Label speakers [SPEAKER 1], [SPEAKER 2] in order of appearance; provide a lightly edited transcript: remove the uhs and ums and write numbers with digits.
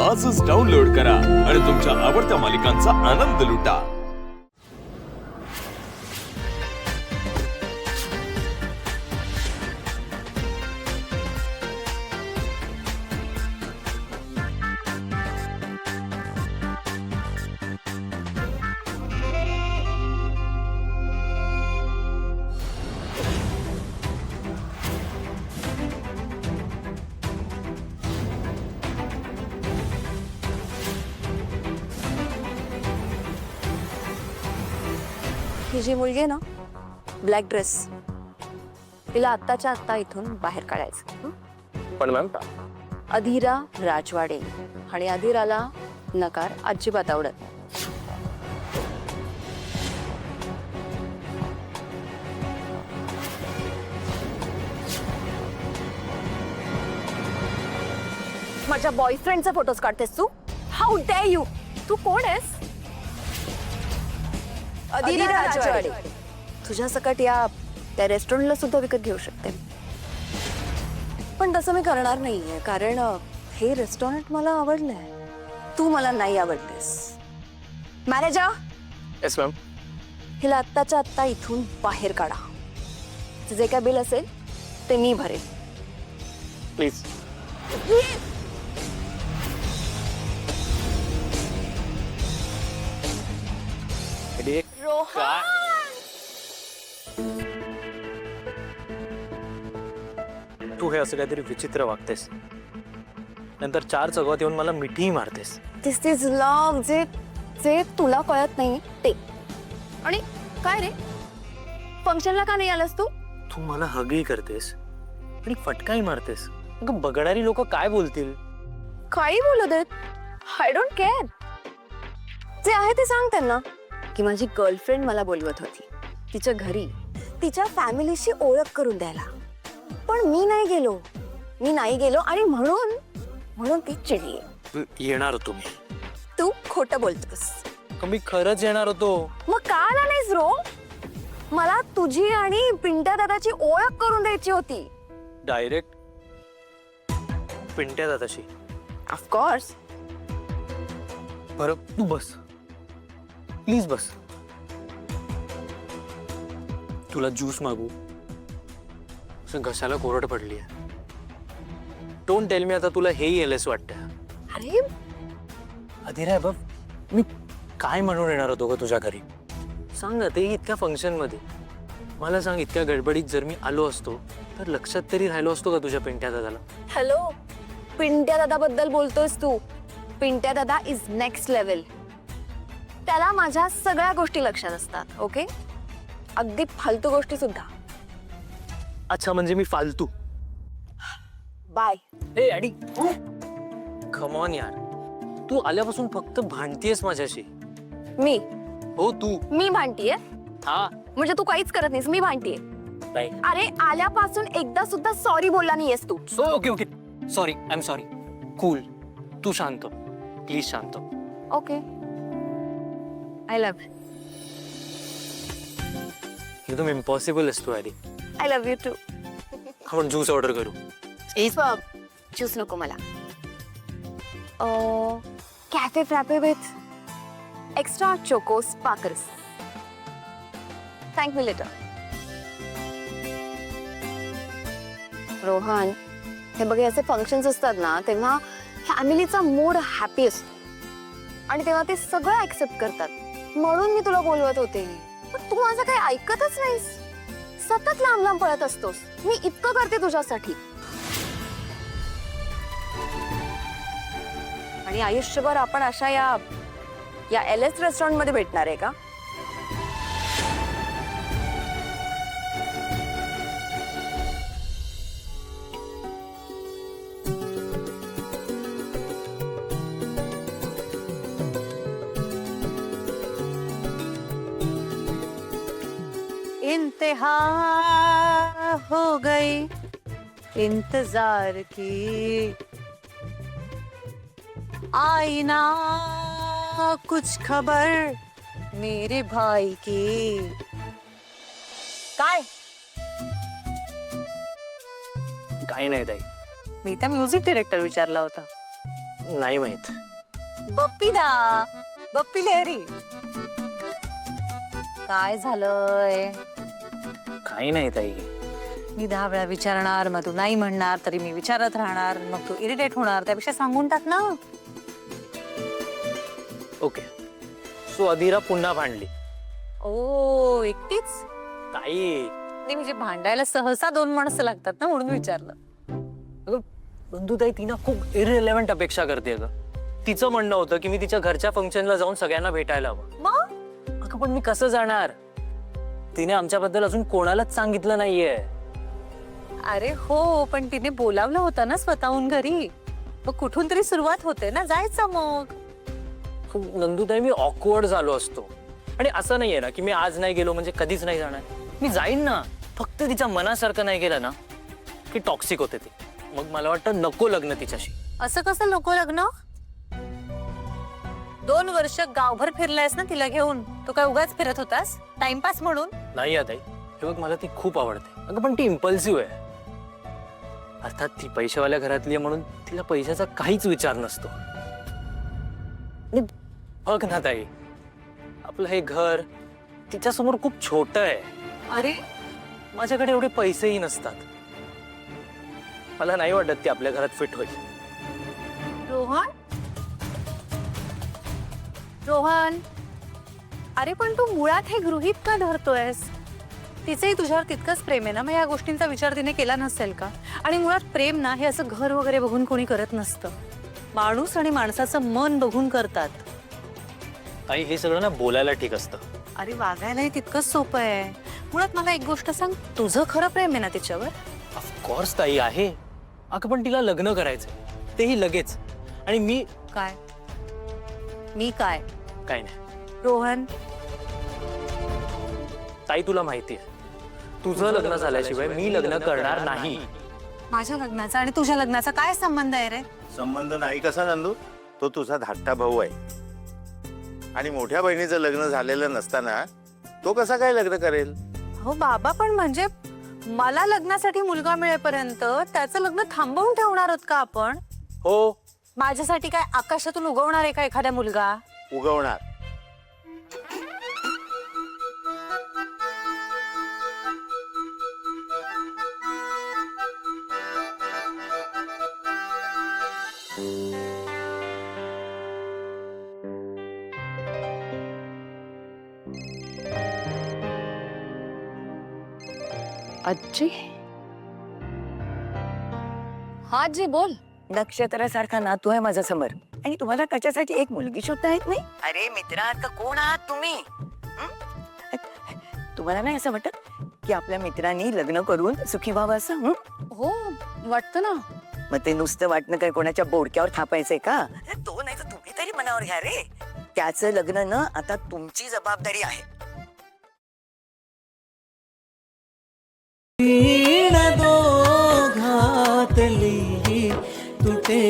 [SPEAKER 1] आजच डाउनलोड करा आणि तुमच्या आवडत्या मालिकांचा आनंद लुटा।
[SPEAKER 2] ही जी मुलगी आहे ना, ब्लॅक ड्रेस, तिला आत्ताच्या आत्ता इथून बाहेर काढायचं।
[SPEAKER 3] पण मॅम
[SPEAKER 2] अधीरा राजवाडे आणि अधीराला नकार अजिबात आवडत नाही। माझ्या बॉयफ्रेंडचे फोटोज काढतेस तू? How dare you! तू कोण आहेस? अधीरा राजवाडे। तुझ्या सकट या त्या रेस्टॉरंटला सुद्धा विकत घेऊ शकते, पण तसं मी करणार नाहीये, कारण हे रेस्टॉरंट मला आवडलंय, तू मला नाही आवडतेस। Manager,
[SPEAKER 3] yes ma'am.
[SPEAKER 2] हिला आत्ताच्या आत्ता इथून बाहेर काढा। जे काय बिल असेल ते मी भरेल।
[SPEAKER 3] प्लीज।
[SPEAKER 2] रोहन,
[SPEAKER 3] तू हे असं काहीतरी विचित्र वागतेस, नंतर चार चौघात येऊन मला मिठीही मारतेस।
[SPEAKER 2] दिस इज लव्ह, जे जे तुला कळत नाही ते। आणि काय रे, फंक्शनला का नाही आलास तू?
[SPEAKER 3] तू मला हगही करतेस आणि फटकाही मारतेस। अगं बघणारी लोक काय बोलतील?
[SPEAKER 2] काही बोलू देत, आय डोंट केअर। जे आहे ते सांग त्यांना की माझी गर्लफ्रेंड मला बोलवत होती तिच्या घरी, तिच्या फॅमिलीशी ओळख करून द्यायला, पण मी नाही गेलो आणि म्हणून ती चिडली।
[SPEAKER 3] येणार होतो मी।
[SPEAKER 2] तू खोटं बोलतोस।
[SPEAKER 3] मी खरंच येणार होतो।
[SPEAKER 2] मग का आला नाहीस रो? मला तुझी आणि पिंट्या दादाची ओळख करून द्यायची होती।
[SPEAKER 3] डायरेक्ट पिंट्या दादाशी?
[SPEAKER 2] ऑफकोर्स।
[SPEAKER 3] बरं तू बस, प्लीज बस। तुला ज्यूस मागू? घशाला कोरड पडली आहे। डोंट टेल मी आता तुला हे येलच वाटतं।
[SPEAKER 2] अरे
[SPEAKER 3] अधीरा बघ, मी काय म्हणून येणार होतो ग तुझ्या घरी? सांग ना, ते इतक्या फंक्शन मध्ये। मला सांग, इतक्या गडबडीत जर मी आलो असतो तर लक्षात तरी राहिलो असतो का तुझ्या पिंट्या दादाला?
[SPEAKER 2] हॅलो, पिंट्या दादा बद्दल बोलतोयस तू? पिंट्या दादा इज नेक्स्ट लेवल। त्याला माझ्या सगळ्या गोष्टी लक्षात असतात, ओके? अगदी फालतू गोष्टी सुद्धा।
[SPEAKER 3] अच्छा, म्हणजे मी फालतू?
[SPEAKER 2] बाय।
[SPEAKER 3] हे अडी, कम ऑन यार, तू आल्यापासून फक्त भांडतीयस माझ्याशी।
[SPEAKER 2] मी?
[SPEAKER 3] हो तू।
[SPEAKER 2] मी भांडतीये?
[SPEAKER 3] हा
[SPEAKER 2] म्हणजे तू काहीच करत नाहीस, मी भांडतीये?
[SPEAKER 3] नाही।
[SPEAKER 2] अरे आल्यापासून एकदा सुद्धा सॉरी बोलला नाहीयेस तू।
[SPEAKER 3] Okay okay, sorry, I am sorry. Cool, तू शांत, प्लीज शांत।
[SPEAKER 2] Okay, I love you.
[SPEAKER 3] एकदम इम्पॉसिबल आहेस तू आधी।
[SPEAKER 2] I love you too.
[SPEAKER 3] आपण ज्यूस ऑर्डर करू।
[SPEAKER 2] ज्यूस नको मला, cafe frappe with extra choco sparkles. Thank me later. Rohan, हे बघे, असे फंक्शन्स असतात ना, तेव्हा फॅमिलीचा मूड हॅपी असतो आणि तेव्हा ते सगळं ऍक्सेप्ट करतात, म्हणून मी तुला बोलवत होते। पण तू माझं काही ऐकतच नाहीस, सतत लांब लांब पळत असतोस। मी इतकं करते तुझ्यासाठी, आणि आयुष्यभर आपण अशा या LS रेस्टॉरंट मध्ये भेटणार आहे का?
[SPEAKER 4] इंतहा हो गई इंतजार की, आई ना कुछ खबर मेरे भाई की। काय
[SPEAKER 3] काही नाही ताई।
[SPEAKER 4] मी त्या म्युझिक डिरेक्टर विचारला होता।
[SPEAKER 3] नाही माहित.
[SPEAKER 4] बप्पी दा, बप्पी लेहरी. काय झालंय?
[SPEAKER 3] काही नाही ताई.
[SPEAKER 4] मी 10 वेळा विचारणार, मग तू नाही म्हणणार, तरी मी विचारत राहणार, मग तू इरिटेट होणार. त्यापेक्षा सांगून टाक ना.
[SPEAKER 3] ओके. सो अधीरा पुन्हा भांडली.
[SPEAKER 4] ओ, एकटीच?
[SPEAKER 3] ताई
[SPEAKER 4] नाही म्हणजे भांडायला सहसा 2 माणसं लागतात ना, म्हणून विचारलं.
[SPEAKER 3] अगं बंधुताई ती ना खूप इररिलेव्हंट अपेक्षा करते ग. तिचं म्हणणं होतं की मी तिच्या घरच्या फंक्शनला जाऊन सगळ्यांना भेटायला हवं.
[SPEAKER 4] मग
[SPEAKER 3] अगं पण मी कसं जाणार? तिने आमच्याबद्दल अजून कोणालाच सांगितलं नाहीये.
[SPEAKER 4] अरे हो, पण तिने बोलावलं होतं ना स्वतःहून घरी. मग कुठून तरी सुरुवात होते ना, जायचं मग.
[SPEAKER 3] खूप नंदुताई मी ऑकवर्ड झालो असतो. आणि असं नाहीये ना की मी आज नाही गेलो म्हणजे कधीच नाही जाणार. मी जाईन ना, फक्त तिच्या मनासारखं नाही गेलं ना की टॉक्सिक होते ती. मग मला वाटतं नको लग्न तिच्याशी.
[SPEAKER 4] असं कसं नको लग्न? 2 वर्ष गावभर फिरलायस ना तिला घेऊन. तू काय उगाच फिरत होतास टाइमपास म्हणून?
[SPEAKER 3] नाही आता हे बघ, मला ती खूप आवडते. अगं पण ती इम्पल्सिव्ह आहे. अर्थात ती पैशावाल्या घरातली आहे म्हणून तिला पैशाचा काहीच विचार नसतो. आणि बघ ना ताई, आपलं हे घर तिच्यासमोर खूप छोटं आहे.
[SPEAKER 4] अरे
[SPEAKER 3] माझ्याकडे एवढे पैसेही नसतात. मला नाही वाटत ती आपल्या घरात फिट होईल.
[SPEAKER 4] रोहन, रोहन, अरे पण तू मुळात हे गृहीत का धरतोयस? तिचंही तुझ्यावर तितकंच प्रेम आहे ना, मग या गोष्टींचा विचार तिने केला नसेल का? आणि मुळात प्रेम ना हे असं घर वगैरे बघून कोणी करत नसतं. माणूस आणि माणसाचं मन बघून करतात.
[SPEAKER 3] ताई हे सगळं ना बोलायला ठीक असतं.
[SPEAKER 4] अरे वागायलाही तितकंच सोपं आहे. मुळात मला एक गोष्ट सांग, तुझं खरं प्रेम आहे ना तिच्यावर?
[SPEAKER 3] ऑफकोर्स ताई आहे. अगं पण तिला लग्न करायचंय, तेही लगेच. आणि मी
[SPEAKER 4] काय? मी काय?
[SPEAKER 3] काय नाही.
[SPEAKER 4] रोहन,
[SPEAKER 3] ताई तुला माहितीये, तुझं लग्न झाल्याशिवाय मी लग्न करणार नाही.
[SPEAKER 4] माझ्या लग्नाचा आणि तुझ्या लग्नाचा काय संबंध आहे रे?
[SPEAKER 5] संबंध नाही कसा नंदू? तो तुझा धाकटा भाऊ आहे आणि मोठ्या बहिणीचं लग्न झालेलं नसताना तो कसा काय लग्न करेल?
[SPEAKER 4] हो बाबा, पण म्हणजे मला लग्नासाठी मुलगा मिळेपर्यंत त्याचं लग्न थांबवून ठेवणार आहोत का आपण?
[SPEAKER 3] हो.
[SPEAKER 4] माझ्यासाठी काय आकाशातून उगवणार आहे का एखादा मुलगा?
[SPEAKER 5] उगवणार.
[SPEAKER 2] आजी? हा आजी बोल.
[SPEAKER 6] नक्षत्रासारखा नातू आहे माझा समोर आणि तुम्हाला त्याच्यासाठी एक मुलगी शोधता येत नाही? अरे मित्रा, का कोण आहात तुम्ही? तुम्हाला नाही असं वाटत की आपल्या मित्रांनी लग्न करून सुखी व्हावं असं?
[SPEAKER 2] हो वाटतं ना.
[SPEAKER 6] मग ते नुसतं वाटणं काय कोणाच्या बोडक्यावर थापायचंय का? तो नाही तर तुम्ही तरी मनावर घ्या रे. त्याचं लग्न ना आता तुमची जबाबदारी आहे.
[SPEAKER 7] दोघातली तुटे